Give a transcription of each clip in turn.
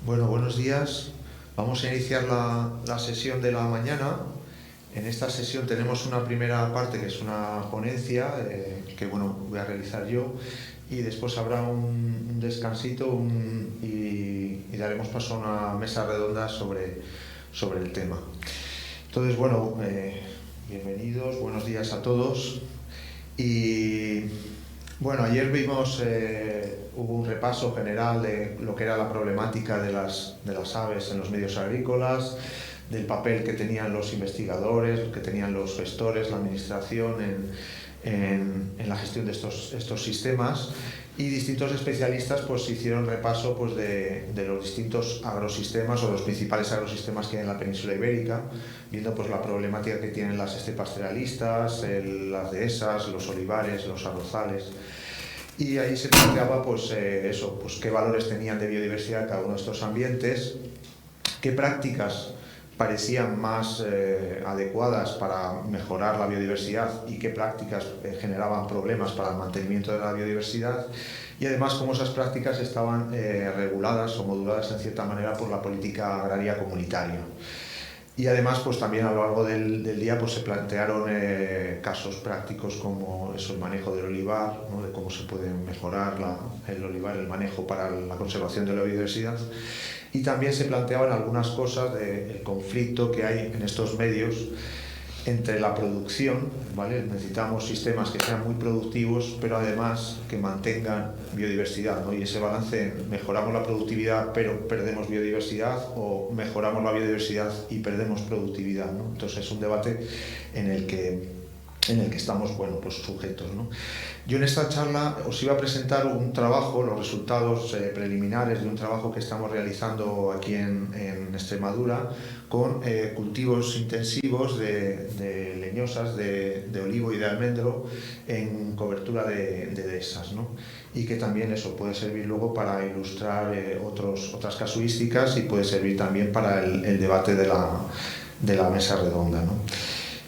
Bueno, buenos días. Vamos a iniciar la sesión de la mañana. En esta sesión tenemos una primera parte que es una ponencia que voy a realizar yo, y después habrá un descansito y daremos paso a una mesa redonda sobre el tema. Entonces, bienvenidos, buenos días a todos. Y bueno, ayer hubo un repaso general de lo que era la problemática de las aves en los medios agrícolas, del papel que tenían los investigadores, que tenían los gestores, la administración en la gestión de estos sistemas, y distintos especialistas hicieron repaso de los distintos agrosistemas o los principales agrosistemas que hay en la península ibérica, viendo la problemática que tienen las estepas cerealistas, las dehesas, los olivares, los arrozales. Y ahí se planteaba qué valores tenían de biodiversidad cada uno de estos ambientes, qué prácticas parecían más adecuadas para mejorar la biodiversidad y qué prácticas generaban problemas para el mantenimiento de la biodiversidad, y además cómo esas prácticas estaban reguladas o moduladas en cierta manera por la política agraria comunitaria. Y además también a lo largo del día se plantearon casos prácticos como el manejo del olivar, ¿no? De cómo se puede mejorar el olivar, el manejo para la conservación de la biodiversidad. Y también se planteaban algunas cosas del conflicto que hay en estos medios entre la producción, ¿vale? Necesitamos sistemas que sean muy productivos, pero además que mantengan biodiversidad, ¿no? Y ese balance, mejoramos la productividad pero perdemos biodiversidad, o mejoramos la biodiversidad y perdemos productividad, ¿no? Entonces es un debate en el que estamos sujetos, ¿no? Yo en esta charla os iba a presentar un trabajo, los resultados preliminares de un trabajo que estamos realizando aquí en Extremadura con cultivos intensivos de leñosas, de olivo y de almendro en cobertura de dehesas, ¿no? Y que también eso puede servir luego para ilustrar otras casuísticas, y puede servir también para el debate de la mesa redonda, ¿no?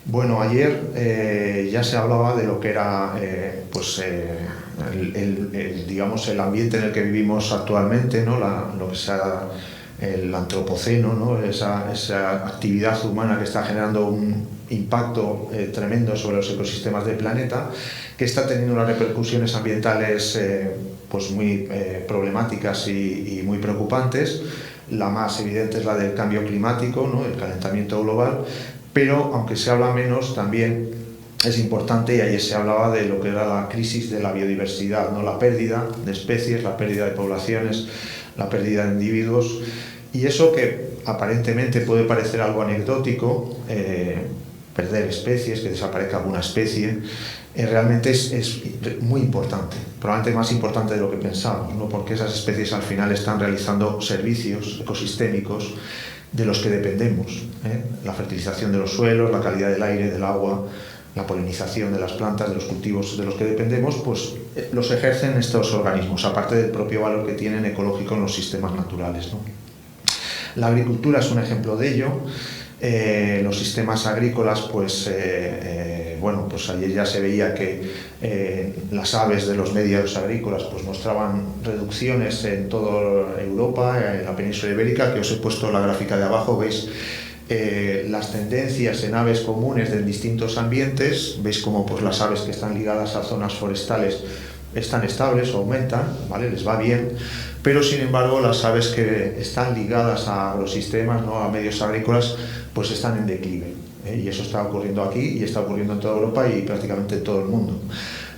Bueno, ayer ya se hablaba de lo que era el ambiente en el que vivimos actualmente, ¿no? Lo que sea el antropoceno, ¿no? Esa actividad humana que está generando un impacto tremendo sobre los ecosistemas del planeta, que está teniendo unas repercusiones ambientales muy problemáticas y muy preocupantes. La más evidente es la del cambio climático, ¿no? El calentamiento global. Pero, aunque se habla menos, también es importante, y ayer se hablaba de lo que era la crisis de la biodiversidad, ¿no? La pérdida de especies, la pérdida de poblaciones, la pérdida de individuos, y eso que aparentemente puede parecer algo anecdótico, perder especies, que desaparezca alguna especie, realmente es muy importante, probablemente más importante de lo que pensamos, ¿no? Porque esas especies al final están realizando servicios ecosistémicos de los que dependemos, la fertilización de los suelos, la calidad del aire, del agua, la polinización de las plantas, de los cultivos de los que dependemos, los ejercen estos organismos, aparte del propio valor que tienen ecológico en los sistemas naturales, ¿no? La agricultura es un ejemplo de ello. Los sistemas agrícolas, ayer ya se veía que las aves de los medios agrícolas mostraban reducciones en toda Europa, en la península ibérica, que os he puesto la gráfica de abajo. Veis las tendencias en aves comunes de distintos ambientes. Veis cómo las aves que están ligadas a zonas forestales están estables o aumentan, ¿vale? Les va bien, pero sin embargo las aves que están ligadas a agrosistemas, ¿no? A medios agrícolas, están en declive, y eso está ocurriendo aquí y está ocurriendo en toda Europa y prácticamente en todo el mundo.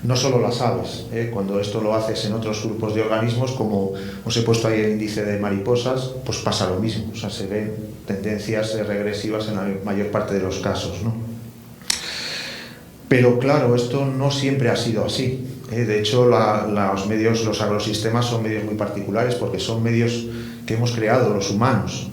No solo las aves, cuando esto lo haces en otros grupos de organismos, como os he puesto ahí el índice de mariposas, pasa lo mismo, o sea, se ven tendencias regresivas en la mayor parte de los casos, ¿no? Pero claro, esto no siempre ha sido así. De hecho, los agrosistemas son medios muy particulares, porque son medios que hemos creado los humanos.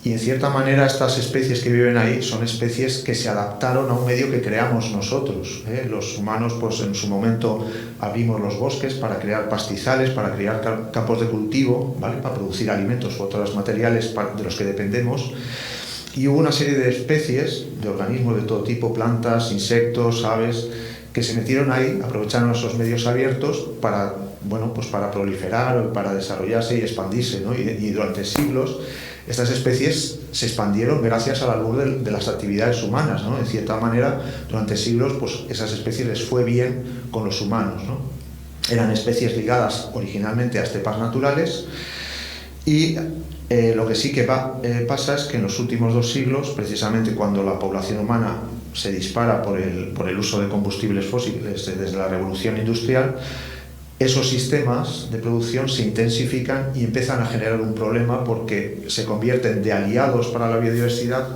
Y en cierta manera estas especies que viven ahí son especies que se adaptaron a un medio que creamos nosotros. Los humanos en su momento abrimos los bosques para crear pastizales, para crear campos de cultivo, ¿vale? Para producir alimentos u otros materiales de los que dependemos. Y hubo una serie de especies, de organismos de todo tipo, plantas, insectos, aves, que se metieron ahí, aprovecharon esos medios abiertos para bueno, pues para proliferar o para desarrollarse y expandirse, ¿no? Y durante siglos estas especies se expandieron gracias al albur de las actividades humanas, ¿no? En cierta manera, durante siglos, pues esas especies les fue bien con los humanos, ¿no? Eran especies ligadas originalmente a estepas naturales y lo que sí que pasa es que en los últimos 2 siglos, precisamente cuando la población humana se dispara por el uso de combustibles fósiles desde la revolución industrial, esos sistemas de producción se intensifican y empiezan a generar un problema porque se convierten de aliados para la biodiversidad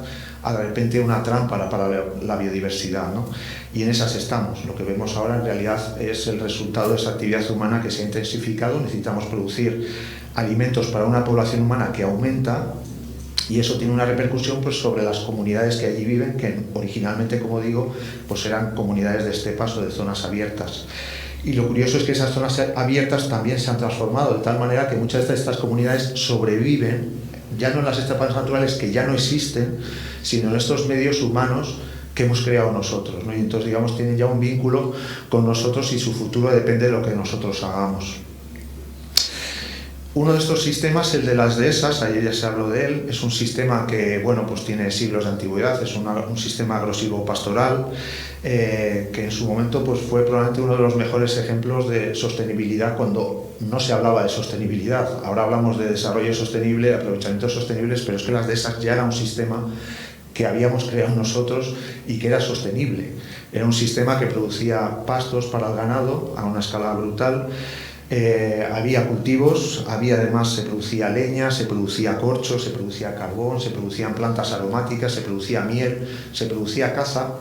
a de repente una trampa para la biodiversidad, ¿no? Y en esas estamos. Lo que vemos ahora en realidad es el resultado de esa actividad humana que se ha intensificado. Necesitamos producir alimentos para una población humana que aumenta y eso tiene una repercusión pues, sobre las comunidades que allí viven, que originalmente, como digo, pues eran comunidades de estepas o de zonas abiertas. Y lo curioso es que esas zonas abiertas también se han transformado de tal manera que muchas de estas comunidades sobreviven, ya no en las estepas naturales que ya no existen, sino en estos medios humanos que hemos creado nosotros, ¿no? Y entonces, digamos, tienen ya un vínculo con nosotros y su futuro depende de lo que nosotros hagamos. Uno de estos sistemas, el de las dehesas, ayer ya se habló de él, es un sistema que, bueno, pues tiene siglos de antigüedad, es un sistema agrosivo-pastoral, que en su momento pues, fue probablemente uno de los mejores ejemplos de sostenibilidad cuando no se hablaba de sostenibilidad. Ahora hablamos de desarrollo sostenible, aprovechamientos sostenibles, pero es que las dehesas ya era un sistema que habíamos creado nosotros y que era sostenible. Era un sistema que producía pastos para el ganado a una escala brutal. Había cultivos, además se producía leña, se producía corcho, se producía carbón, se producían plantas aromáticas, se producía miel, se producía caza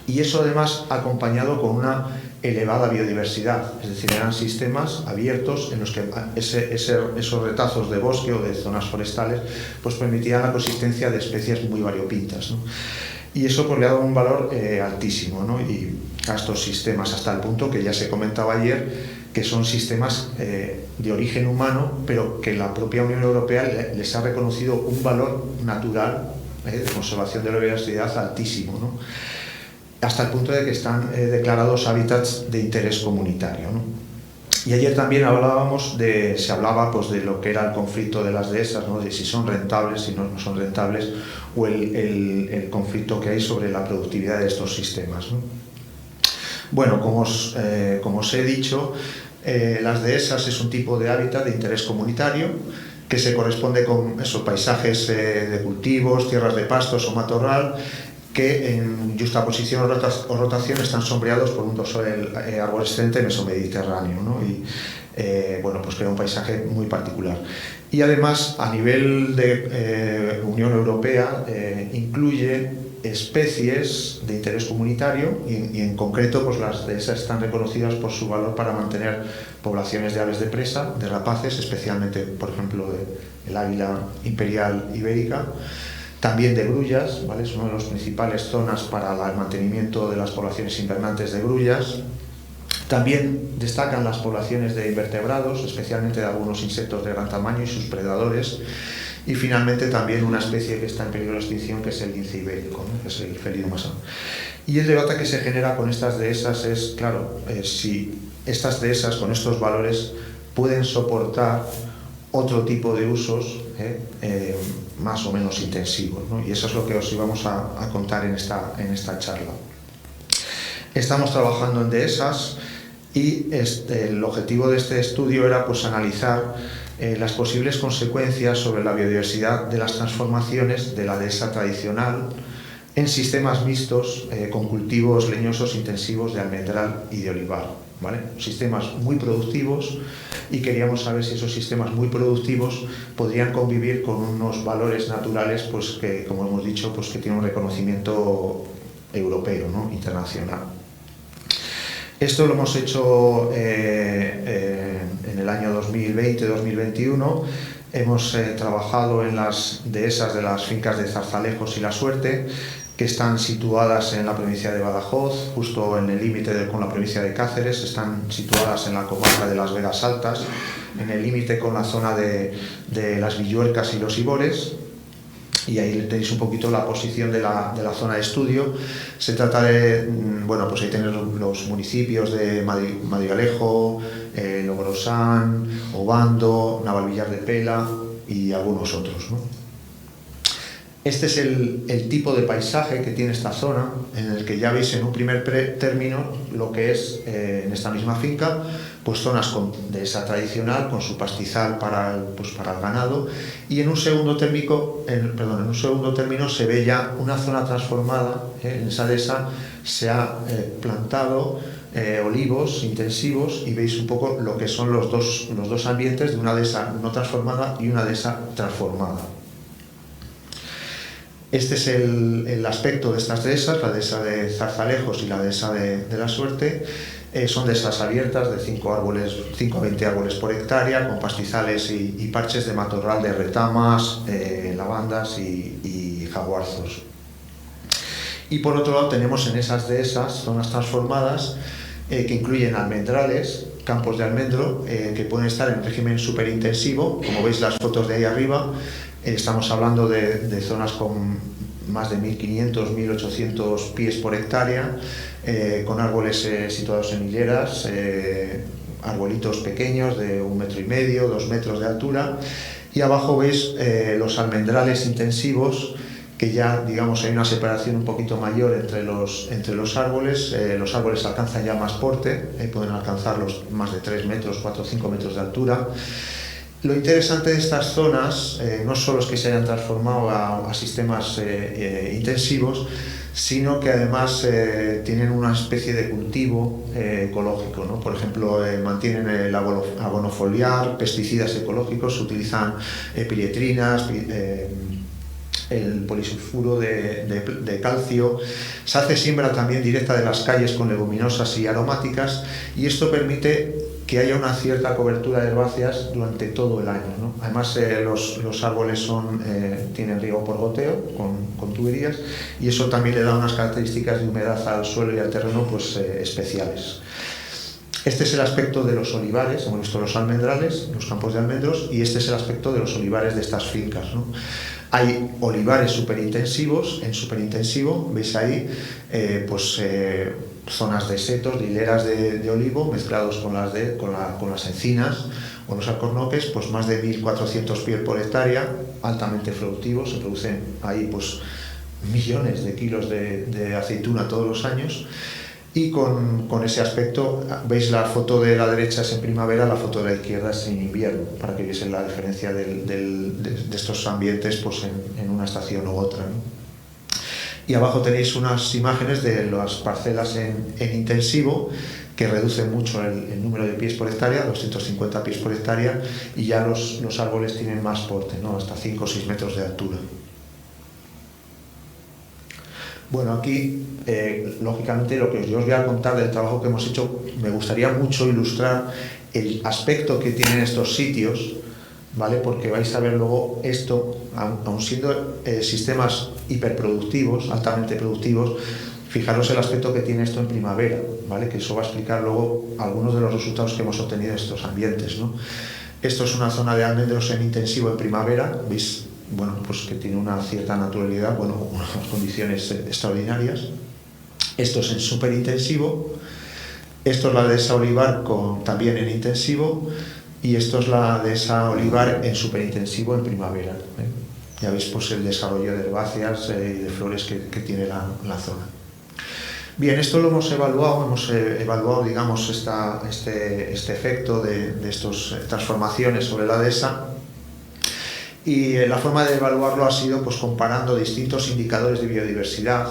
y eso además acompañado con una elevada biodiversidad, es decir, eran sistemas abiertos en los que esos retazos de bosque o de zonas forestales pues permitían la coexistencia de especies muy variopintas, ¿no? Y eso pues, le ha dado un valor altísimo, ¿no? Y a estos sistemas hasta el punto que ya se comentaba ayer que son sistemas de origen humano, pero que la propia Unión Europea les ha reconocido un valor natural de conservación de la biodiversidad altísimo, ¿no? Hasta el punto de que están declarados hábitats de interés comunitario, ¿no? Y ayer también se hablaba pues, de lo que era el conflicto de las dehesas, ¿no? De si son rentables, si no son rentables, o el conflicto que hay sobre la productividad de estos sistemas, ¿no? Bueno, como os he dicho, las dehesas es un tipo de hábitat de interés comunitario que se corresponde con esos paisajes de cultivos, tierras de pastos o matorral que en justaposición o rotación están sombreados por un dosel arborescente mesomediterráneo, ¿no? Y bueno, pues crea un paisaje muy particular. Y además, a nivel de Unión Europea, incluye especies de interés comunitario y en concreto pues las dehesas están reconocidas por su valor para mantener poblaciones de aves de presa, de rapaces, especialmente, por ejemplo, el águila imperial ibérica, también de grullas, ¿vale? Es una de las principales zonas para el mantenimiento de las poblaciones invernantes de grullas. También destacan las poblaciones de invertebrados, especialmente de algunos insectos de gran tamaño y sus predadores. Y finalmente también una especie que está en peligro de extinción, que es el lince ibérico, ¿no? Que es el felido masón. Y el debate que se genera con estas dehesas es, claro, si estas dehesas con estos valores pueden soportar otro tipo de usos más o menos intensivos, ¿no? Y eso es lo que os íbamos a contar en esta charla. Estamos trabajando en dehesas y el objetivo de este estudio era pues, analizar las posibles consecuencias sobre la biodiversidad de las transformaciones de la dehesa tradicional en sistemas mixtos con cultivos leñosos intensivos de almendral y de olivar, ¿vale? Sistemas muy productivos y queríamos saber si esos sistemas muy productivos podrían convivir con unos valores naturales pues, que, como hemos dicho, pues, que tienen un reconocimiento europeo, ¿no? Internacional. Esto lo hemos hecho en el año 2020-2021. Hemos trabajado en las dehesas de las fincas de Zarzalejos y La Suerte, que están situadas en la provincia de Badajoz, justo en el límite con la provincia de Cáceres. Están situadas en la comarca de las Vegas Altas, en el límite con la zona de las Villuercas y los Ibores. y ahí tenéis un poquito la posición de la zona de estudio. Se trata de, bueno, pues ahí tenéis los municipios de Madrigalejo, Logrosán, Obando, Navalvillar de Pela y algunos otros, ¿no? Este es el tipo de paisaje que tiene esta zona, en el que ya veis en un primer término lo que es, en esta misma finca, pues zonas de esa tradicional, con su pastizal para el ganado, y en un segundo término se ve ya una zona transformada. En esa dehesa se ha plantado olivos intensivos, y veis un poco lo que son los dos ambientes de una dehesa no transformada y una dehesa transformada. Este es el aspecto de estas dehesas, la dehesa de Zarzalejos y la dehesa de la Suerte. Son dehesas abiertas de 5 a 20 árboles por hectárea, con pastizales y parches de matorral de retamas, lavandas y jaguarzos. Y por otro lado tenemos en esas dehesas zonas transformadas que incluyen almendrales, campos de almendro, que pueden estar en régimen superintensivo, como veis las fotos de ahí arriba. Estamos hablando de zonas con más de 1.500, 1.800 pies por hectárea, con árboles situados en hileras, arbolitos pequeños de 1,5 metros, 2 metros de altura, y abajo veis los almendrales intensivos, que ya, digamos, hay una separación un poquito mayor entre los árboles. Los árboles alcanzan ya más porte, pueden alcanzar los más de 3 metros, 4 o 5 metros de altura. Lo interesante de estas zonas no solo es que se hayan transformado a sistemas intensivos, sino que además tienen una especie de cultivo ecológico, ¿no? Por ejemplo, mantienen el abono foliar, pesticidas ecológicos, utilizan pilietrinas, el polisulfuro de calcio. Se hace siembra también directa de las calles con leguminosas y aromáticas, y esto permite que haya una cierta cobertura de herbáceas durante todo el año, ¿no? Además, los árboles tienen riego por goteo con tuberías, y eso también le da unas características de humedad al suelo y al terreno pues especiales. Este es el aspecto de los olivares. Hemos visto los almendrales, los campos de almendros, y este es el aspecto de los olivares de estas fincas, ¿no? Hay olivares superinintensivos, en superintensivo, veis ahí, zonas de setos, de hileras de olivo, mezclados con las encinas o los alcornoques, pues más de 1.400 pies por hectárea, altamente productivos. Se producen ahí pues millones de kilos de aceituna todos los años. Y con ese aspecto, veis la foto de la derecha es en primavera, la foto de la izquierda es en invierno, para que viesen la diferencia de estos ambientes pues en una estación u otra, ¿no? Y abajo tenéis unas imágenes de las parcelas en intensivo, que reducen mucho el número de pies por hectárea, 250 pies por hectárea, y ya los árboles tienen más porte, ¿no? Hasta 5 o 6 metros de altura. Bueno, aquí, lógicamente, lo que yo os voy a contar del trabajo que hemos hecho, me gustaría mucho ilustrar el aspecto que tienen estos sitios, ¿vale? Porque vais a ver luego esto, aun siendo sistemas hiperproductivos, altamente productivos, fijaros el aspecto que tiene esto en primavera, ¿vale? Que eso va a explicar luego algunos de los resultados que hemos obtenido en estos ambientes, ¿no? Esto es una zona de almendros en intensivo en primavera, ¿veis? Bueno, pues que tiene una cierta naturalidad, bueno, unas condiciones extraordinarias. Esto es en superintensivo. Esto es la dehesa olivar también en intensivo, y esto es la dehesa olivar en superintensivo en primavera, ¿eh? Ya veis pues el desarrollo de herbáceas y de flores que tiene la zona. Bien, esto lo hemos evaluado, digamos, este efecto de estas transformaciones sobre la dehesa. Y la forma de evaluarlo ha sido pues comparando distintos indicadores de biodiversidad,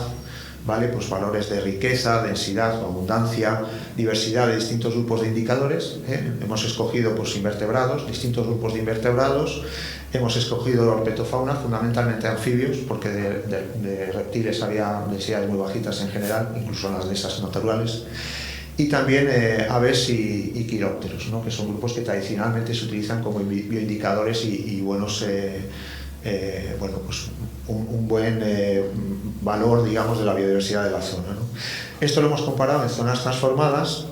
¿vale? Pues valores de riqueza, densidad, abundancia, diversidad de distintos grupos de indicadores, ¿eh? Hemos escogido pues invertebrados, distintos grupos de invertebrados. Hemos escogido orpetofauna, fundamentalmente anfibios, porque de reptiles había densidades muy bajitas en general, incluso en las dehesas naturales. Y también aves y quirópteros, ¿no? Que son grupos que tradicionalmente se utilizan como bioindicadores y buenos, pues un buen valor, digamos, de la biodiversidad de la zona, ¿no? Esto lo hemos comparado en zonas transformadas,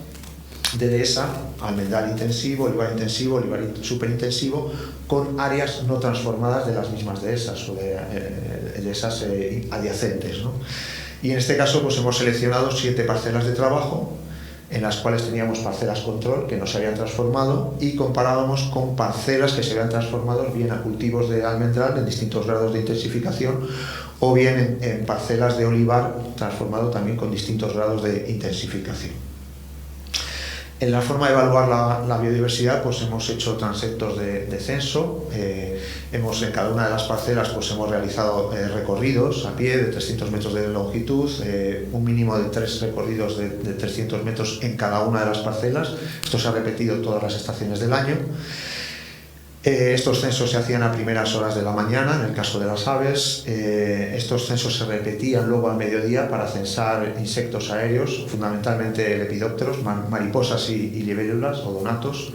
de dehesa, almendral intensivo, olivar intensivo, olivar superintensivo, con áreas no transformadas de las mismas dehesas o de dehesas adyacentes, ¿no? Y en este caso pues hemos seleccionado 7 parcelas de trabajo, en las cuales teníamos parcelas control que no se habían transformado, y comparábamos con parcelas que se habían transformado bien a cultivos de almendral en distintos grados de intensificación, o bien en parcelas de olivar transformado también con distintos grados de intensificación. En la forma de evaluar la biodiversidad pues hemos hecho transectos de censo. En cada una de las parcelas pues hemos realizado recorridos a pie de 300 metros de longitud, un mínimo de 3 recorridos de 300 metros en cada una de las parcelas. Esto se ha repetido todas las estaciones del año. Estos censos se hacían a primeras horas de la mañana, en el caso de las aves. Estos censos se repetían luego al mediodía para censar insectos aéreos, fundamentalmente lepidópteros, mariposas y libélulas o donatos.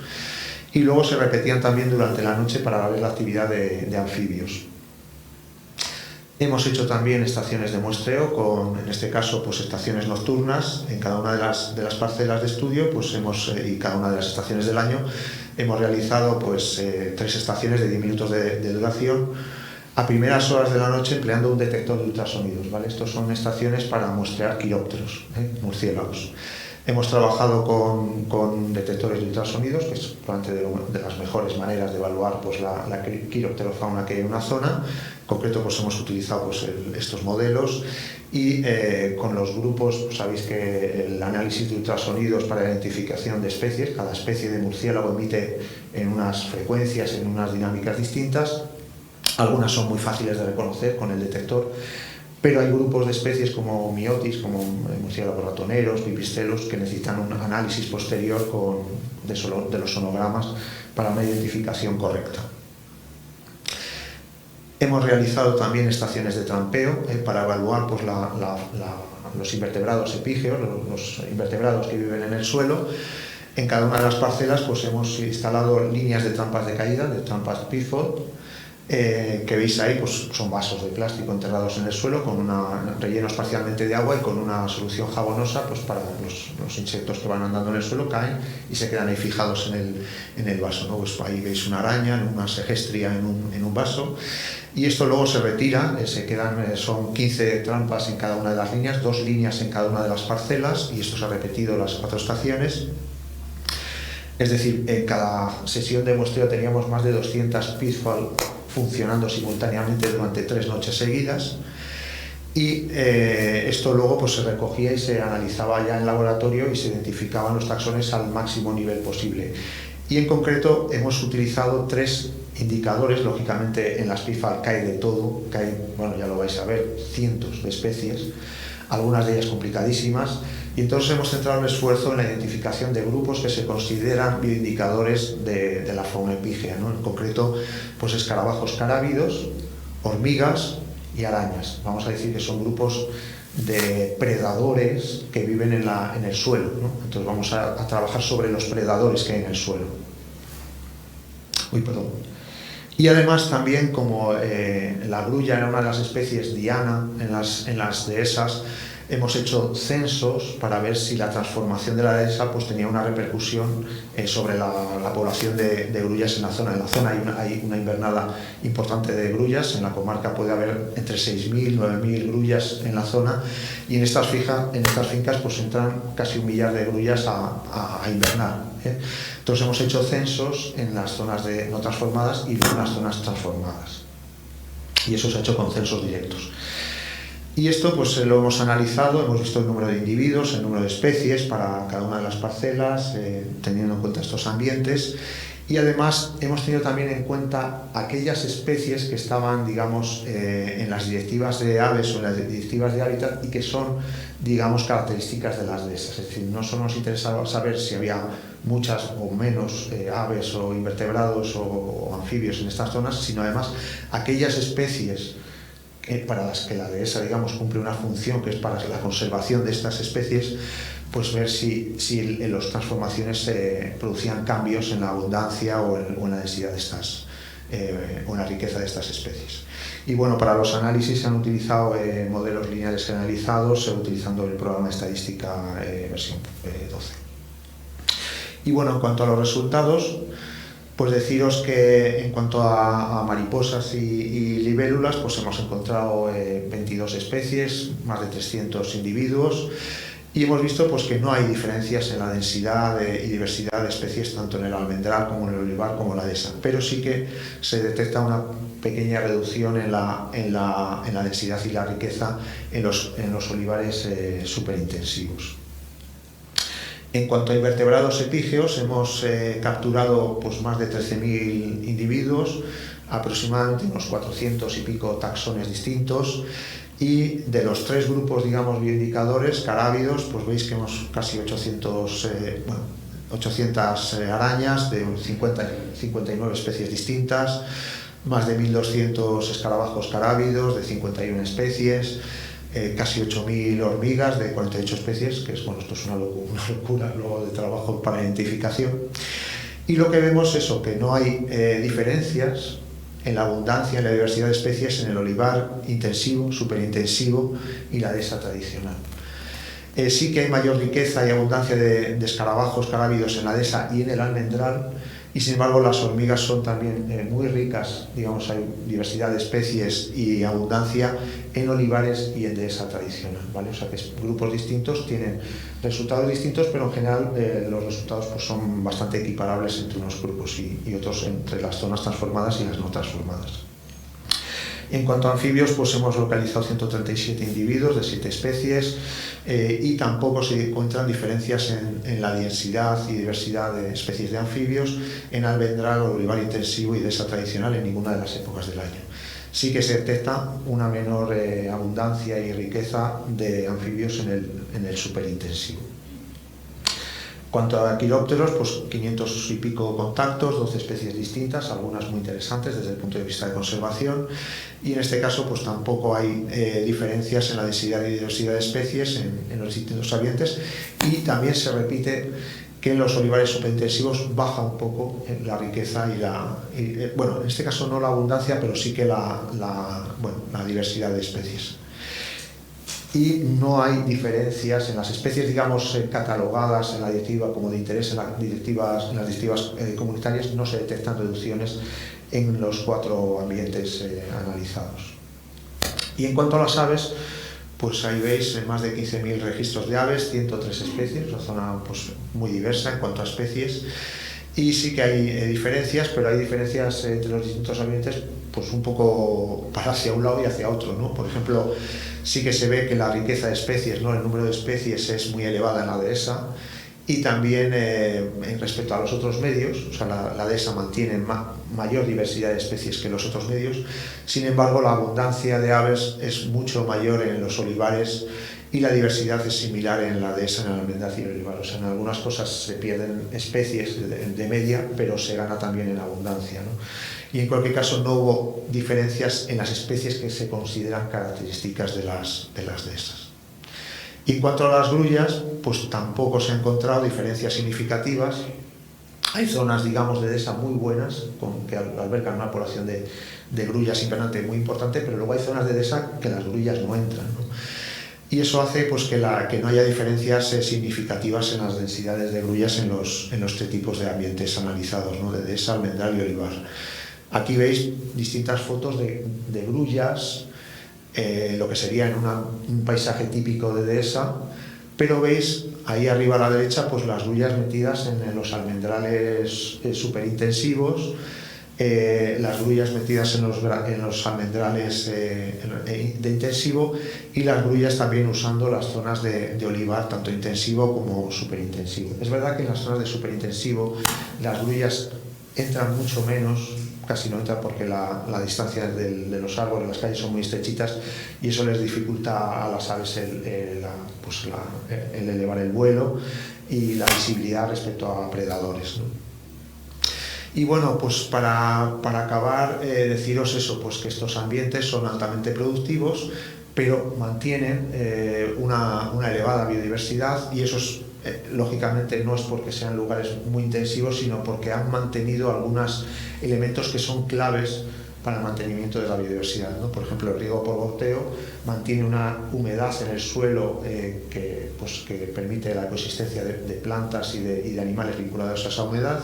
Y luego se repetían también durante la noche para ver la actividad de anfibios. Hemos hecho también estaciones de muestreo, en este caso pues estaciones nocturnas en cada una de las parcelas de estudio, pues y cada una de las estaciones del año. Hemos realizado pues 3 estaciones de 10 minutos de duración a primeras horas de la noche empleando un detector de ultrasonidos, ¿vale? Estos son estaciones para muestrear quirópteros, murciélagos. Hemos trabajado con detectores de ultrasonidos, que es probablemente de las mejores maneras de evaluar pues, la quiropterofauna que hay en una zona. En concreto pues, hemos utilizado pues, estos modelos, y con los grupos, pues, sabéis que el análisis de ultrasonidos para la identificación de especies, cada especie de murciélago emite en unas frecuencias, en unas dinámicas distintas. Algunas son muy fáciles de reconocer con el detector, pero hay grupos de especies como miotis, como murciélagos ratoneros, pipistelos, que necesitan un análisis posterior de los sonogramas para una identificación correcta. Hemos realizado también estaciones de trampeo para evaluar pues, los invertebrados epígeos, los invertebrados que viven en el suelo. En cada una de las parcelas pues, hemos instalado líneas de trampas de caída, de trampas pivot, que veis ahí pues, son vasos de plástico enterrados en el suelo rellenos parcialmente de agua y con una solución jabonosa pues, para los insectos que van andando en el suelo, caen y se quedan ahí fijados en el vaso, ¿no? Pues ahí veis una araña, una segestria en un vaso, y esto luego se retira, son 15 trampas en cada una de las líneas, 2 líneas en cada una de las parcelas, y esto se ha repetido las 4 estaciones. Es decir, en cada sesión de muestreo teníamos más de 200 pitfall funcionando simultáneamente durante 3 noches seguidas, y esto luego pues, se recogía y se analizaba ya en laboratorio y se identificaban los taxones al máximo nivel posible. Y en concreto hemos utilizado 3 indicadores. Lógicamente en las pitfall cae de todo, bueno, ya lo vais a ver, cientos de especies, algunas de ellas complicadísimas, y entonces hemos centrado el esfuerzo en la identificación de grupos que se consideran bioindicadores de la fauna epígea, ¿no? En concreto, pues escarabajos carábidos, hormigas y arañas. Vamos a decir que son grupos de predadores que viven en el suelo, ¿no? Entonces vamos a trabajar sobre los predadores que hay en el suelo. Y además también, como la grulla era una de las especies diana en las dehesas, hemos hecho censos para ver si la transformación de la dehesa pues, tenía una repercusión sobre la población de grullas en la zona. En la zona hay una invernada importante de grullas, en la comarca puede haber entre 6.000 y 9.000 grullas en la zona, y en estas fincas pues, entran casi 1 millar de grullas a invernar, ¿eh? Entonces hemos hecho censos en las zonas no transformadas y en las zonas transformadas, y eso se ha hecho con censos directos. Y esto pues lo hemos analizado, hemos visto el número de individuos, el número de especies para cada una de las parcelas, teniendo en cuenta estos ambientes, y además hemos tenido también en cuenta aquellas especies que estaban, digamos, en las directivas de aves o en las directivas de hábitat y que son, digamos, características de las dehesas. Es decir, no solo nos interesaba saber si había muchas o menos aves o invertebrados o anfibios en estas zonas, sino además aquellas especies para las que la dehesa, digamos, cumple una función que es para la conservación de estas especies, pues ver si en las transformaciones se producían cambios en la abundancia o en la densidad de estas, o en la riqueza de estas especies. Y bueno, para los análisis se han utilizado modelos lineales generalizados utilizando el programa de estadística versión 12. Y bueno, en cuanto a los resultados, pues deciros que en cuanto a mariposas y libélulas, pues hemos encontrado 22 especies, más de 300 individuos, y hemos visto pues que no hay diferencias en la densidad y diversidad de especies tanto en el almendral como en el olivar como en la dehesa, pero sí que se detecta una pequeña reducción en la densidad y la riqueza en los olivares superintensivos. En cuanto a invertebrados epígeos, hemos capturado pues, más de 13.000 individuos, aproximadamente unos 400 y pico taxones distintos, y de los tres grupos, digamos, bioindicadores carábidos, pues veis que hemos casi 800 arañas de 59 especies distintas, más de 1.200 escarabajos carábidos de 51 especies, casi 8.000 hormigas de 48 especies, que es, bueno, esto es una locura luego de trabajo para identificación. Y lo que vemos es eso, que no hay diferencias en la abundancia, en la diversidad de especies en el olivar intensivo, superintensivo y la dehesa tradicional. Sí que hay mayor riqueza y abundancia de escarabajos carábidos en la dehesa y en el almendral, y sin embargo las hormigas son también muy ricas, digamos, hay diversidad de especies y abundancia en olivares y en dehesa tradicional, ¿vale? O sea que grupos distintos tienen resultados distintos, pero en general los resultados pues, son bastante equiparables entre unos grupos y otros entre las zonas transformadas y las no transformadas. En cuanto a anfibios, pues hemos localizado 137 individuos de 7 especies y tampoco se encuentran diferencias en la densidad y diversidad de especies de anfibios en almendral, olivar intensivo y dehesa tradicional en ninguna de las épocas del año. Sí que se detecta una menor abundancia y riqueza de anfibios en el superintensivo. En cuanto a quirópteros, pues 500 y pico contactos, 12 especies distintas, algunas muy interesantes desde el punto de vista de conservación, y en este caso pues tampoco hay diferencias en la densidad y diversidad de especies en los distintos ambientes, y también se repite que en los olivares superintensivos baja un poco la riqueza bueno, en este caso no la abundancia, pero sí que la diversidad de especies. Y no hay diferencias en las especies, digamos, catalogadas en la directiva como de interés en las directivas comunitarias, no se detectan reducciones en los 4 ambientes analizados. Y en cuanto a las aves, pues ahí veis más de 15.000 registros de aves, 103 especies, una zona pues, muy diversa en cuanto a especies, y sí que hay diferencias, pero hay diferencias entre los distintos ambientes pues un poco para hacia un lado y hacia otro, ¿no? Por ejemplo, sí que se ve que la riqueza de especies, ¿no? El número de especies es muy elevada en la dehesa, y también respecto a los otros medios, o sea, la dehesa mantiene mayor diversidad de especies que los otros medios. Sin embargo, la abundancia de aves es mucho mayor en los olivares y la diversidad es similar en la dehesa, en el almendral y el olivar. O sea, en algunas cosas se pierden especies de media, pero se gana también en abundancia, ¿no? Y en cualquier caso no hubo diferencias en las especies que se consideran características de las dehesas. Y en cuanto a las grullas, pues tampoco se han encontrado diferencias significativas. Hay zonas, digamos, de dehesa muy buenas, que albergan una población de grullas invernantes muy importante, pero luego hay zonas de dehesa que las grullas no entran, ¿no? Y eso hace pues, que no haya diferencias significativas en las densidades de grullas en los 3 tipos de ambientes analizados, ¿no? De dehesa, almendral y olivar. Aquí veis distintas fotos de grullas, lo que sería en un paisaje típico de dehesa, pero veis ahí arriba a la derecha pues, las grullas metidas en los almendrales superintensivos, las grullas metidas en los almendrales de intensivo, y las grullas también usando las zonas de olivar, tanto intensivo como superintensivo. Es verdad que en las zonas de superintensivo las grullas entran mucho menos, casi no entran porque la distancia de los árboles, las calles son muy estrechitas, y eso les dificulta a las aves el elevar el vuelo y la visibilidad respecto a predadores, ¿no? Y bueno, pues para acabar, deciros eso, pues que estos ambientes son altamente productivos, pero mantienen una elevada biodiversidad, y eso es, lógicamente no es porque sean lugares muy intensivos, sino porque han mantenido algunos elementos que son claves para el mantenimiento de la biodiversidad, ¿no? Por ejemplo, el riego por goteo mantiene una humedad en el suelo que permite la coexistencia de plantas y de animales vinculados a esa humedad.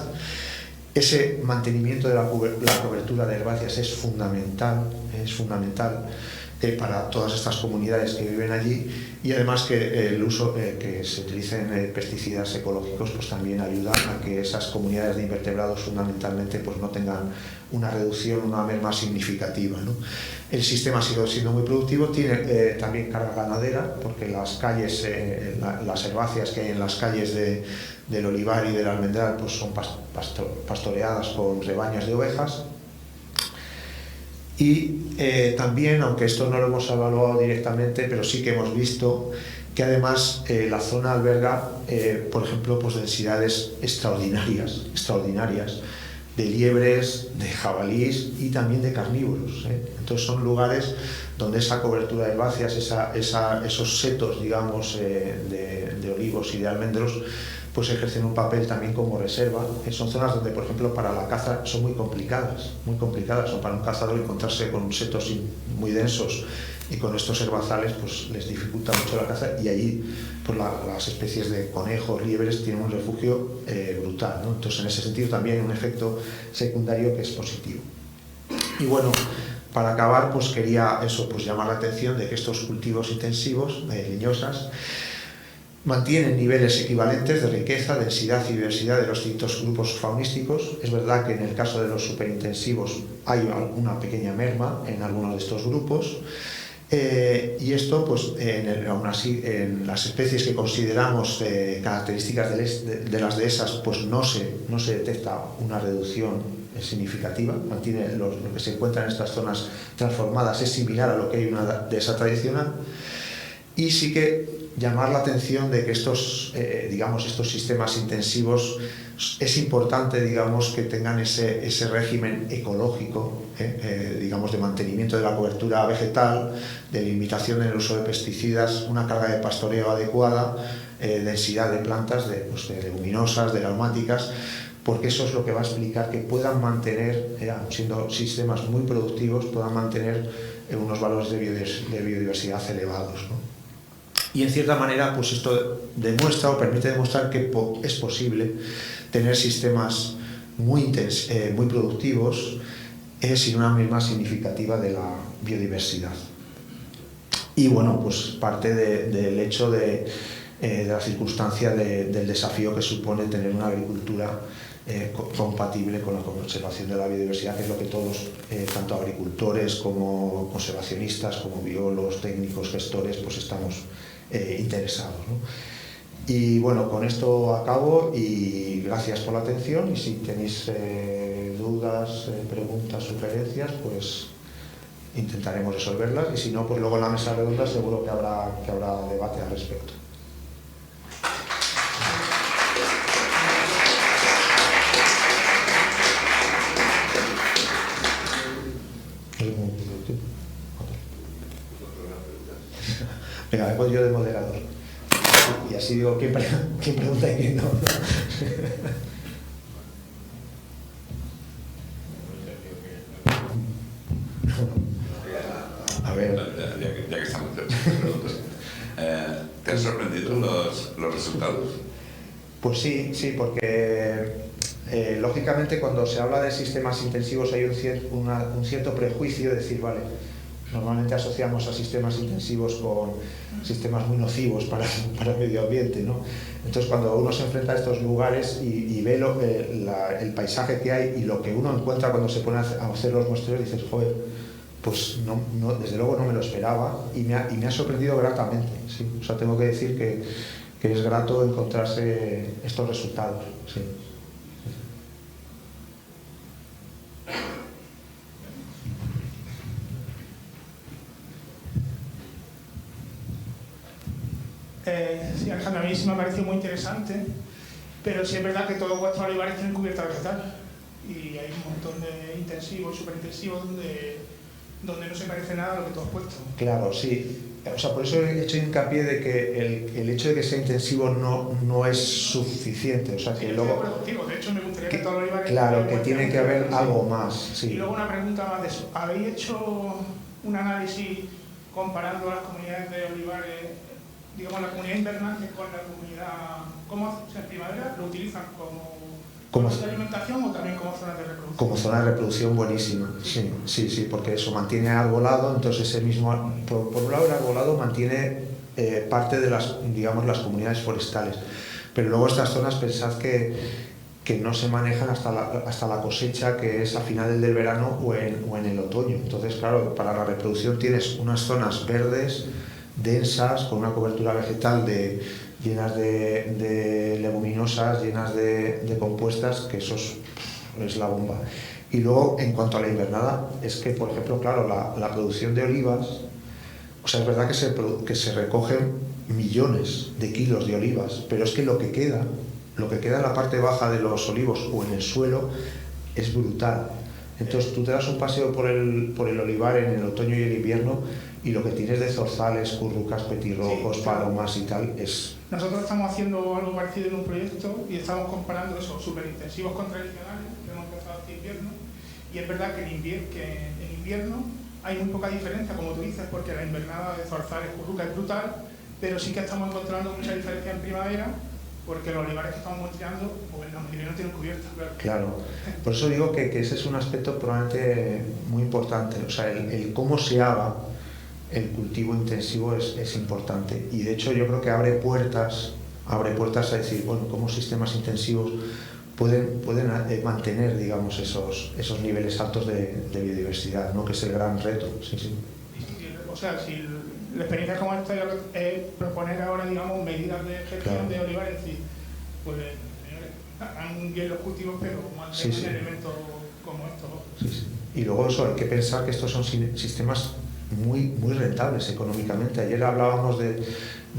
Ese mantenimiento de la cobertura de herbáceas es fundamental para todas estas comunidades que viven allí, y además que el uso que se utilicen pesticidas ecológicos pues también ayuda a que esas comunidades de invertebrados fundamentalmente pues no tengan una reducción, una merma significativa, ¿no? El sistema sigue siendo muy productivo, tiene también carga ganadera, porque las calles, las herbáceas que hay en las calles del olivar y del almendral pues son pastoreadas con rebaños de ovejas. Y también, aunque esto no lo hemos evaluado directamente, pero sí que hemos visto que además la zona alberga, por ejemplo, pues densidades extraordinarias de liebres, de jabalíes y también de carnívoros. Entonces son lugares donde esa cobertura de herbáceas, esos setos, digamos, de olivos y de almendros, pues ejercen un papel también como reserva. Son zonas donde, por ejemplo, para la caza son muy complicadas, o para un cazador encontrarse con setos muy densos y con estos herbazales pues les dificulta mucho la caza, y allí pues las especies de conejos, liebres tienen un refugio brutal, ¿no? Entonces en ese sentido también un efecto secundario que es positivo. Y bueno, para acabar pues quería llamar la atención de que estos cultivos intensivos, leñosas, mantienen niveles equivalentes de riqueza, densidad y diversidad de los distintos grupos faunísticos. Es verdad que en el caso de los superintensivos hay una pequeña merma en algunos de estos grupos, y esto, pues, aún así, en las especies que consideramos características de las dehesas, pues no se detecta una reducción significativa. Mantiene lo que se encuentra en estas zonas transformadas es similar a lo que hay en una dehesa tradicional. Y sí que llamar la atención de que estos sistemas intensivos es importante, digamos, que tengan ese régimen ecológico, de mantenimiento de la cobertura vegetal, de limitación en el uso de pesticidas, una carga de pastoreo adecuada, densidad de plantas, de leguminosas, de aromáticas, porque eso es lo que va a explicar que puedan mantener, siendo sistemas muy productivos, puedan mantener unos valores de biodiversidad elevados, ¿no? Y en cierta manera, pues esto demuestra o permite demostrar que es posible tener sistemas muy productivos sin una merma significativa de la biodiversidad. Y bueno, pues parte del hecho de la circunstancia del desafío que supone tener una agricultura compatible con la conservación de la biodiversidad, que es lo que todos, tanto agricultores como conservacionistas, como biólogos, técnicos, gestores, pues estamos interesados, ¿no? Y bueno, con esto acabo y gracias por la atención, y si tenéis dudas, preguntas, sugerencias, pues intentaremos resolverlas, y si no, pues luego en la mesa redonda seguro que habrá debate al respecto. Venga, vengo yo de moderador. Y así digo quién pregunta y quién no. A ver. Ya que estamos haciendo preguntas, ¿te han sorprendido los resultados? Pues sí, porque lógicamente cuando se habla de sistemas intensivos hay un cierto prejuicio de decir, vale, normalmente asociamos a sistemas intensivos con sistemas muy nocivos para el medio ambiente, ¿no? Entonces cuando uno se enfrenta a estos lugares y ve el paisaje que hay y lo que uno encuentra cuando se pone a hacer los muestreos, dices, joder, pues no, desde luego no me lo esperaba, y me ha sorprendido gratamente, ¿sí? O sea, tengo que decir que es grato encontrarse estos resultados, sí. Sí, Alejandro, a mí sí me ha parecido muy interesante, pero sí es verdad que todos vuestros olivares tienen cubierta vegetal y hay un montón de intensivos, superintensivos, donde no se parece nada a lo que tú has puesto. Claro, sí. O sea, por eso he hecho hincapié de que el hecho de que sea intensivo no es suficiente. O sea, que sí, luego... productivo. De hecho, me gustaría que todos los olivares... Claro, que tiene que haber algo más, sí. Y luego una pregunta más de eso. ¿Habéis hecho un análisis comparando las comunidades de olivares, digamos, la comunidad invernante con la comunidad... ¿Cómo en primavera lo utilizan como zona de alimentación o también como zona de reproducción? Como zona de reproducción buenísima, sí, porque eso mantiene arbolado, entonces ese mismo, por un lado el arbolado mantiene parte de las, digamos, las comunidades forestales, pero luego estas zonas pensad que no se manejan hasta la cosecha, que es a final del verano o en el otoño. Entonces, claro, para la reproducción tienes unas zonas verdes, densas, con una cobertura vegetal llenas de leguminosas, llenas de compuestas, que eso es la bomba. Y luego, en cuanto a la invernada, es que, por ejemplo, claro, la producción de olivas, o sea, es verdad que se recogen millones de kilos de olivas, pero es que lo que queda en la parte baja de los olivos o en el suelo es brutal. Entonces tú te das un paseo por el olivar en el otoño y el invierno y lo que tienes de zorzales, currucas, petirrojos, palomas y tal es... Nosotros estamos haciendo algo parecido en un proyecto y estamos comparando esos superintensivos con tradicionales que hemos empezado este invierno, y es verdad que en invierno hay muy poca diferencia, como tú dices, porque la invernada de zorzales, currucas es brutal, pero sí que estamos encontrando mucha diferencia en primavera, porque los olivares que estamos monitoreando, pues la mayoría no tienen cubierta. Claro, por eso digo que ese es un aspecto probablemente muy importante. O sea, el cómo se haga el cultivo intensivo es importante. Y de hecho yo creo que abre puertas a decir, bueno, cómo sistemas intensivos pueden mantener, digamos, esos niveles altos de biodiversidad, ¿no? Que es el gran reto. Sí. O sea, si la experiencia como esta es proponer ahora, digamos, medidas de gestión de olivares, es decir, pues hagan bien los cultivos, pero mantengan un elemento como estos. Sí. Y luego eso, hay que pensar que estos son sistemas muy rentables económicamente. Ayer hablábamos de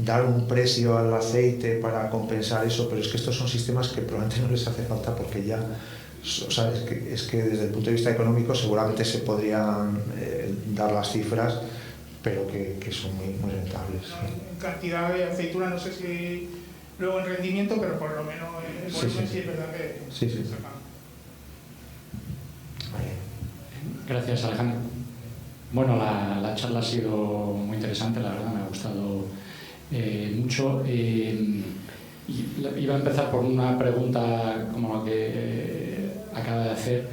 dar un precio al aceite para compensar eso, pero es que estos son sistemas que probablemente no les hace falta porque ya, o sea, es que desde el punto de vista económico seguramente se podrían dar las cifras, pero que son muy rentables. En cantidad de aceituna, no sé si luego en rendimiento, pero por lo menos en volumen sí es verdad que sacan. Gracias, Alejandro. Bueno, la charla ha sido muy interesante, la verdad me ha gustado mucho. Iba a empezar por una pregunta como la que acaba de hacer.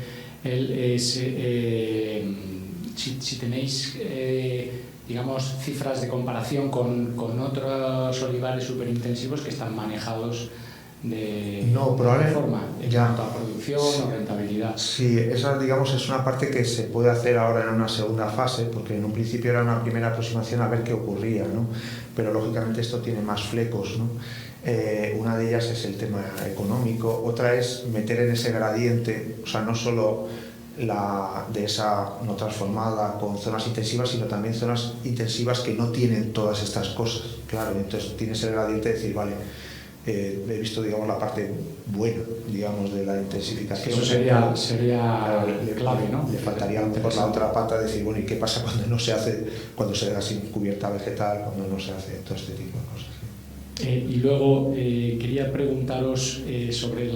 Si tenéis, digamos, cifras de comparación con otros olivares superintensivos que están manejados de forma en cuanto a producción o rentabilidad. Sí, esa, digamos, es una parte que se puede hacer ahora en una segunda fase, porque en un principio era una primera aproximación a ver qué ocurría, ¿no? Pero lógicamente esto tiene más flecos, ¿no? Una de ellas es el tema económico, otra es meter en ese gradiente, o sea, no solo de esa no transformada con zonas intensivas, sino también zonas intensivas que no tienen todas estas cosas, claro. Entonces tienes el gradiente de decir, vale, he visto, digamos, la parte buena, digamos, de la intensificación. Eso sería clave, ¿no? Le faltaría a lo mejor la otra pata de decir, bueno, ¿y qué pasa cuando se da sin cubierta vegetal, cuando no se hace todo este tipo de cosas? Y luego quería preguntaros sobre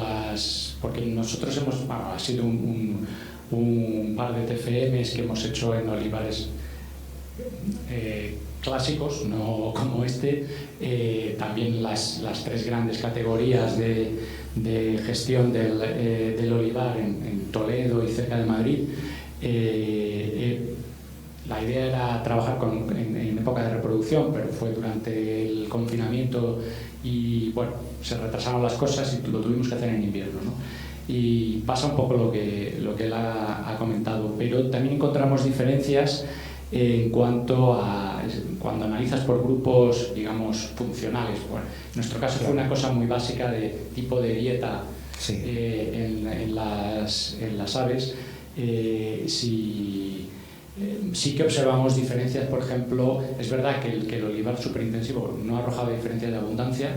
porque nosotros ha sido un par de TFMs que hemos hecho en olivares clásicos, no como también las tres grandes categorías de gestión del olivar en Toledo y cerca de Madrid. La idea era trabajar en época de reproducción, pero fue durante el confinamiento y bueno, se retrasaron las cosas y lo tuvimos que hacer en invierno, ¿no? Y pasa un poco lo que él ha comentado, pero también encontramos diferencias en cuanto a cuando analizas por grupos, digamos, funcionales. Bueno, en nuestro caso fue una cosa muy básica de tipo de dieta en las aves. Sí que observamos diferencias, por ejemplo, es verdad que el olivar superintensivo no ha arrojado diferencias de abundancia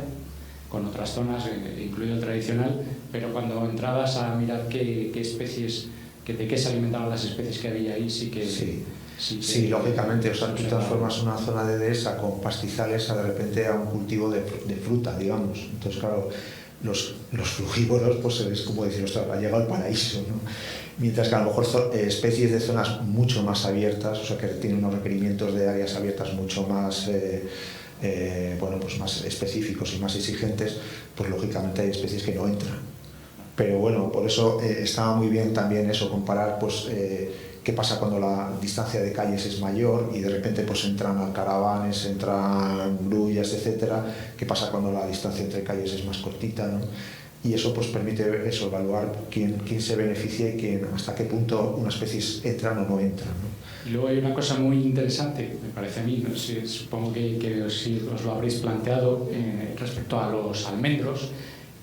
con otras zonas, incluido el tradicional, pero cuando entrabas a mirar qué especies que de qué se alimentaban las especies que había ahí, sí que... Sí, lógicamente, o sea, tú transformas una zona de dehesa con pastizales de repente a un cultivo de fruta, digamos. Entonces, claro, los frugívoros, pues es como decir, ostras, ha llegado al paraíso, ¿no? Mientras que a lo mejor especies de zonas mucho más abiertas, o sea, que tienen unos requerimientos de áreas abiertas mucho más, pues más específicos y más exigentes, pues lógicamente hay especies que no entran. Pero bueno, por eso estaba muy bien también eso, comparar, pues, qué pasa cuando la distancia de calles es mayor y de repente pues entran alcaravanes, entran grullas, etcétera. ¿Qué pasa cuando la distancia entre calles es más cortita, ¿no? Y eso pues permite eso, evaluar quién se beneficia y hasta qué punto unas especies entran o no entran, ¿no? Y luego hay una cosa muy interesante, me parece a mí, ¿no? Supongo que os lo habréis planteado respecto a los almendros,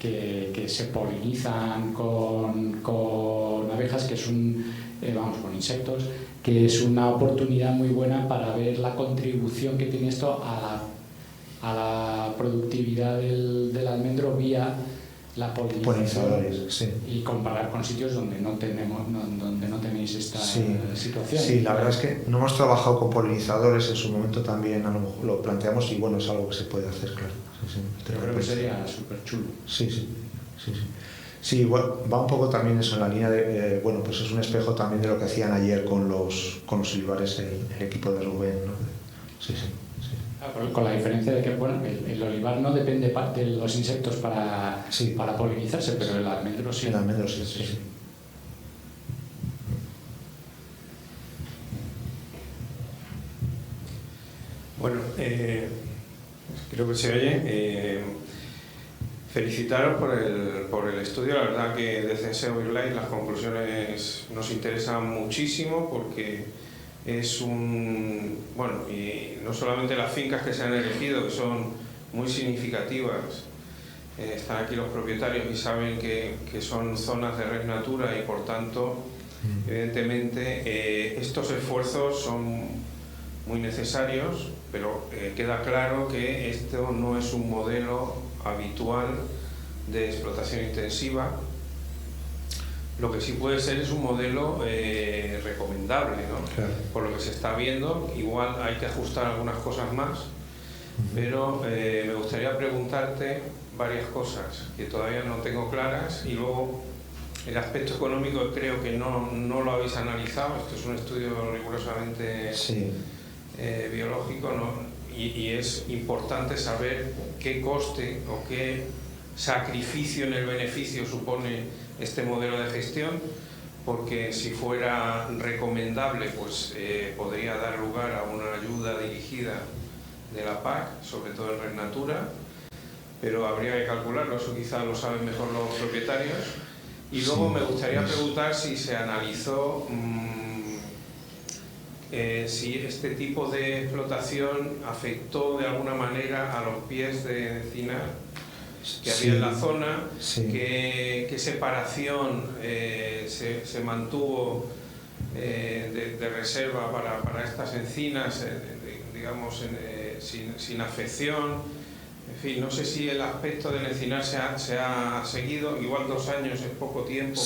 que se polinizan con abejas, que es con insectos, que es una oportunidad muy buena para ver la contribución que tiene esto a la productividad del almendro vía la polinización, sí. Y comparar con sitios donde no tenéis esta situación. Sí, la verdad es que no hemos trabajado con polinizadores, en su momento también a lo mejor lo planteamos y bueno, es algo que se puede hacer, claro. Sí, pero creo que sería súper chulo. Sí, va un poco también eso en la línea de, pues es un espejo también de lo que hacían ayer con los olivares el equipo de Rubén, ¿no? Sí. Con la diferencia de que el olivar no depende de los insectos para polinizarse, pero el almendro sí. El almendro sí. Bueno, creo que se oye. Felicitaros por el estudio. La verdad que desde SEO Wildlife las conclusiones nos interesan muchísimo porque es y no solamente las fincas que se han elegido, que son muy significativas, están aquí los propietarios y saben que son zonas de red natura y por tanto, evidentemente, estos esfuerzos son muy necesarios, pero queda claro que esto no es un modelo habitual de explotación intensiva. Lo que sí puede ser es un modelo recomendable, ¿no? Claro. Por lo que se está viendo, igual hay que ajustar algunas cosas más, pero me gustaría preguntarte varias cosas que todavía no tengo claras y luego el aspecto económico creo que no lo habéis analizado. Esto es un estudio rigurosamente biológico, ¿no? Y es importante saber qué coste o qué sacrificio en el beneficio supone este modelo de gestión, porque si fuera recomendable pues podría dar lugar a una ayuda dirigida de la PAC, sobre todo en Red Natura, pero habría que calcularlo, eso quizás lo saben mejor los propietarios. Y luego me gustaría preguntar si se analizó si este tipo de explotación afectó de alguna manera a los pies de encinar que había en la zona, qué separación se mantuvo de reserva para estas encinas, digamos, sin afección. En fin, no sé si el aspecto del encinar se ha seguido. Igual 2 años es poco tiempo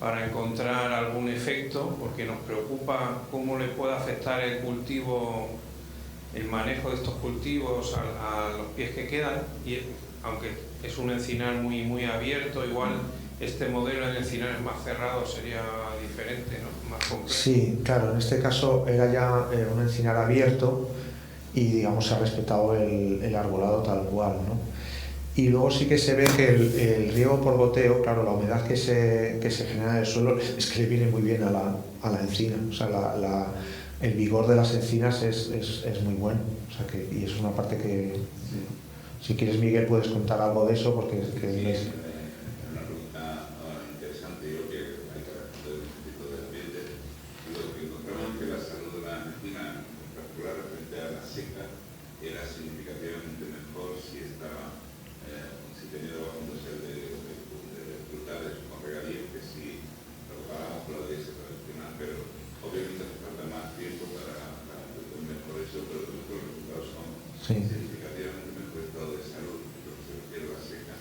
para encontrar algún efecto, porque nos preocupa cómo le puede afectar el cultivo, el manejo de estos cultivos a los pies que quedan, y aunque es un encinar muy abierto, igual este modelo en encinares más cerrados sería diferente, ¿no? Más complejo. Sí, claro, en este caso era ya un encinar abierto y digamos se ha respetado el arbolado tal cual, ¿no? Y luego sí que se ve que el riego por goteo, claro, la humedad que se genera en el suelo es que le viene muy bien a la encina. O sea, el vigor de las encinas es muy bueno. O sea, y es una parte que, si quieres, Miguel, puedes contar algo de eso, porque es una pregunta interesante. Yo creo que hay que responder un tipo de ambiente. Lo que encontramos es que la salud de la encina, en particular frente a la seca, era significativamente mejor si estaba tenido bajo un deseo de frutales con regadíos, que si lo comparamos con la dehesa tradicional, pero obviamente hace falta más tiempo para entender por eso, pero los resultados son significativamente mejor estado de salud, lo que se refiere a la seca,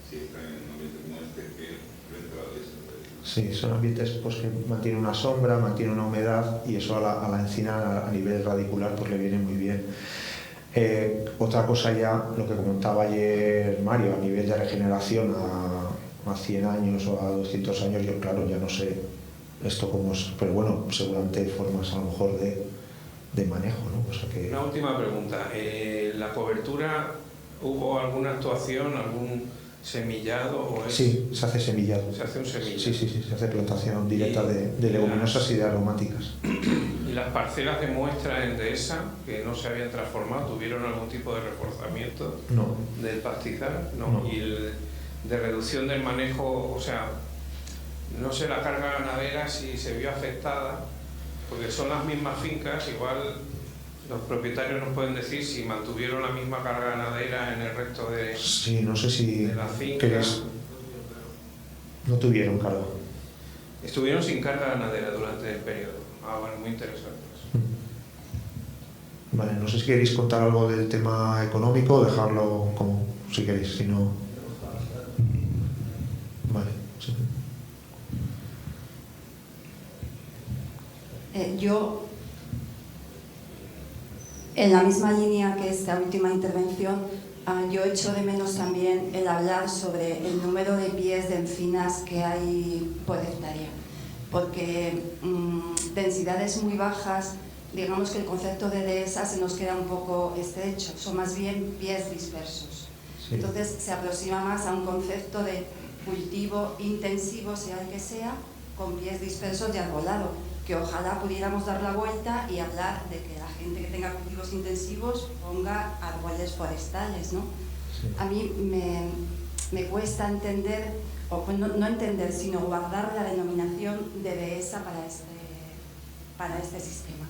si está en un ambiente como este que frente a la dehesa tradicional. Sí, son ambientes pues, que mantienen una sombra, mantienen una humedad y eso a la encina a nivel radicular pues, le viene muy bien. Otra cosa ya, lo que comentaba ayer Mario, a nivel de regeneración a 100 años o a 200 años, yo claro, ya no sé esto cómo es, pero bueno, seguramente hay formas a lo mejor de manejo, ¿no? O sea que... Una última pregunta, ¿la cobertura hubo alguna actuación, algún semillado? O es... Sí, se hace semillado. Se hace un semillado. Sí, se hace plantación directa de leguminosas y de aromáticas. ¿Y las parcelas de muestra en Dehesa, que no se habían transformado, tuvieron algún tipo de reforzamiento del pastizal? No. ¿Y de reducción del manejo, o sea, no sé, la carga ganadera si se vio afectada, porque son las mismas fincas, igual los propietarios nos pueden decir si mantuvieron la misma carga ganadera en el resto de, sí, no sé si de la finca? No tuvieron carga. Estuvieron sin carga ganadera durante el periodo. Bueno, muy interesante. Vale, no sé si queréis contar algo del tema económico o dejarlo como si queréis, si no... Vale, sí. Yo, en la misma línea que esta última intervención, yo echo de menos también el hablar sobre el número de pies de encinas que hay por hectárea, porque densidades muy bajas, digamos que el concepto de dehesa se nos queda un poco estrecho, son más bien pies dispersos. Sí. Entonces se aproxima más a un concepto de cultivo intensivo, sea el que sea, con pies dispersos de arbolado, que ojalá pudiéramos dar la vuelta y hablar de que la gente que tenga cultivos intensivos ponga árboles forestales, ¿no? Sí. A mí me cuesta entender, o no entender, sino guardar la denominación de dehesa para este sistema.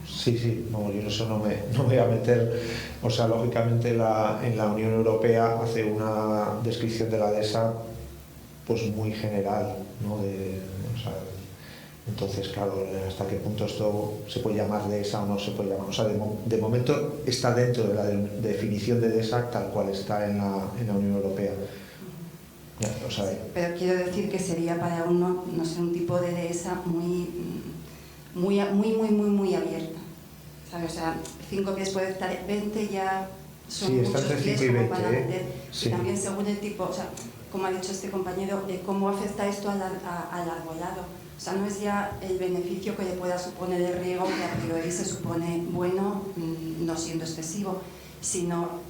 Sí, vamos, yo en eso no me voy a meter. O sea, lógicamente en la Unión Europea hace una descripción de la dehesa pues muy general, ¿no? O sea, entonces, claro, hasta qué punto esto se puede llamar dehesa o no se puede llamar. O sea, de momento está dentro de la definición de dehesa tal cual está en la Unión Europea. Ya, o sea, sí, pero quiero decir que sería para uno, no sé, un tipo de dehesa muy abierta, ¿sabes? O sea, 5 pies por hectárea, 20 ya son sí, muchos pies 5 y 20, como para meter. Sí. Y también según el tipo, o sea, como ha dicho este compañero, cómo afecta esto al arbolado. O sea, no es ya el beneficio que le pueda suponer el riego, que a priori se supone bueno, no siendo excesivo, sino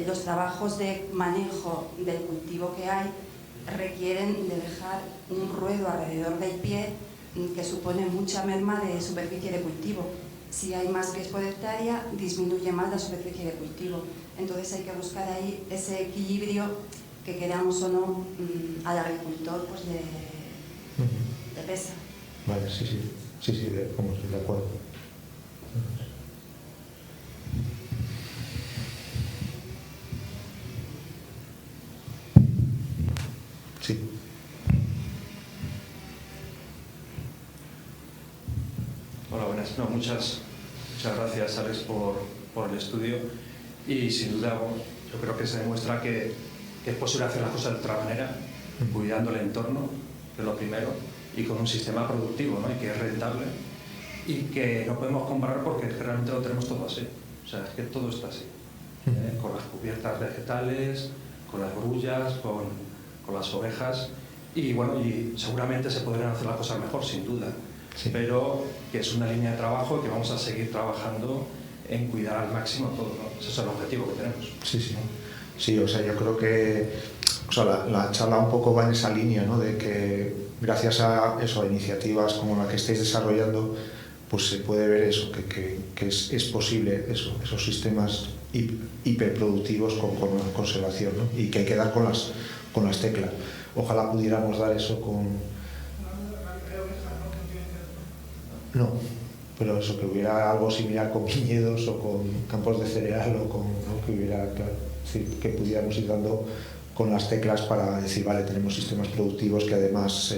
los trabajos de manejo del cultivo que hay requieren de dejar un ruedo alrededor del pie que supone mucha merma de superficie de cultivo. Si hay más pies por hectárea, disminuye más la superficie de cultivo. Entonces hay que buscar ahí ese equilibrio que queramos o no al agricultor pues de pesa. Vale, sí, como estoy de acuerdo. Sí. Hola, buenas. No, muchas gracias, Alex, por el estudio y sin duda yo creo que se demuestra que es posible hacer las cosas de otra manera, cuidando el entorno, que es lo primero, y con un sistema productivo, ¿no? Y que es rentable y que no podemos comparar porque realmente lo tenemos todo así. O sea, es que todo está así, con las cubiertas vegetales, con las grullas, con las ovejas y bueno, y seguramente se podrían hacer las cosas mejor, sin duda. Sí. Pero que es una línea de trabajo que vamos a seguir trabajando en cuidar al máximo todo, ¿no? Ese es el objetivo que tenemos. Sí, o sea, yo creo que o sea, la charla un poco va en esa línea, ¿no? De que gracias a eso, a iniciativas como la que estáis desarrollando, pues se puede ver eso, que es posible eso, esos sistemas hiperproductivos con conservación, ¿no? Y que hay que dar con las teclas. Ojalá pudiéramos dar eso con... No, pero eso, que hubiera algo similar con viñedos o con campos de cereal o con, ¿no? Que hubiera, claro, es decir, que pudiéramos ir dando con las teclas para decir, vale, tenemos sistemas productivos que además...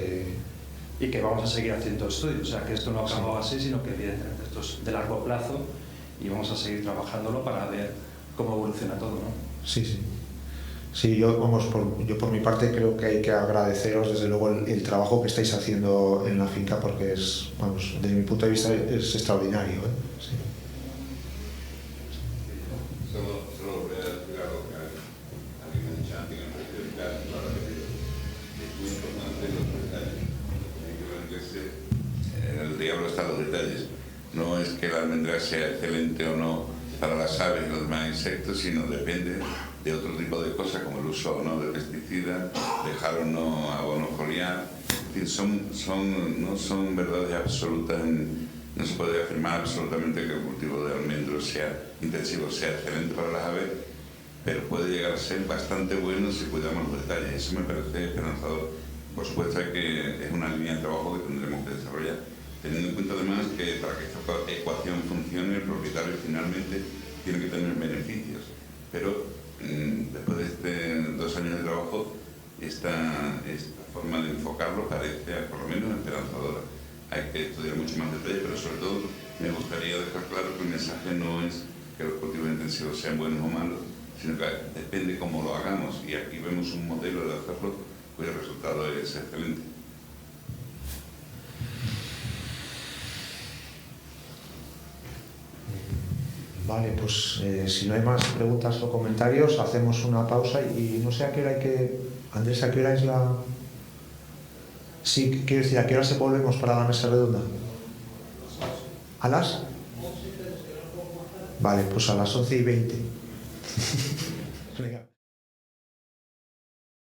Y que vamos a seguir haciendo estudios, o sea, que esto no acaba así, sino que evidentemente esto es de largo plazo y vamos a seguir trabajándolo para ver cómo evoluciona todo, ¿no? Sí. Sí, yo por mi parte creo que hay que agradeceros desde luego el trabajo que estáis haciendo en la finca, porque es, vamos, desde mi punto de vista es extraordinario, ¿eh? Sí. Solo voy a decir algo que alguien me ha dicho antes, en el lo ha repetido. Es muy importante los detalles. El diablo está en los detalles. No es que la almendra sea excelente o no para las aves y los demás insectos, sino depende de otro tipo de cosas, como el uso o no de pesticidas, dejar o no abono foliar. En fin, no son verdades absolutas, no se puede afirmar absolutamente que el cultivo de almendros sea intensivo, sea excelente para las aves, pero puede llegar a ser bastante bueno si cuidamos los detalles. Eso me parece esperanzador. Por supuesto que es una línea de trabajo que tendremos que desarrollar, teniendo en cuenta además que para que esta ecuación funcione, el propietario finalmente tiene que tener beneficios. Pero después de 2 años de trabajo, esta forma de enfocarlo parece, por lo menos, esperanzadora. Hay que estudiar mucho más detalle, pero sobre todo me gustaría dejar claro que el mensaje no es que los cultivos intensivos sean buenos o malos, sino que depende cómo lo hagamos. Y aquí vemos un modelo de hacerlo cuyo resultado es excelente. Vale, pues si no hay más preguntas o comentarios, hacemos una pausa y no sé a qué hora hay que... Andrés, ¿a qué hora es la...? Sí, quiero decir, ¿a qué hora se volvemos para la mesa redonda? ¿A las? Vale, pues a las 11:20.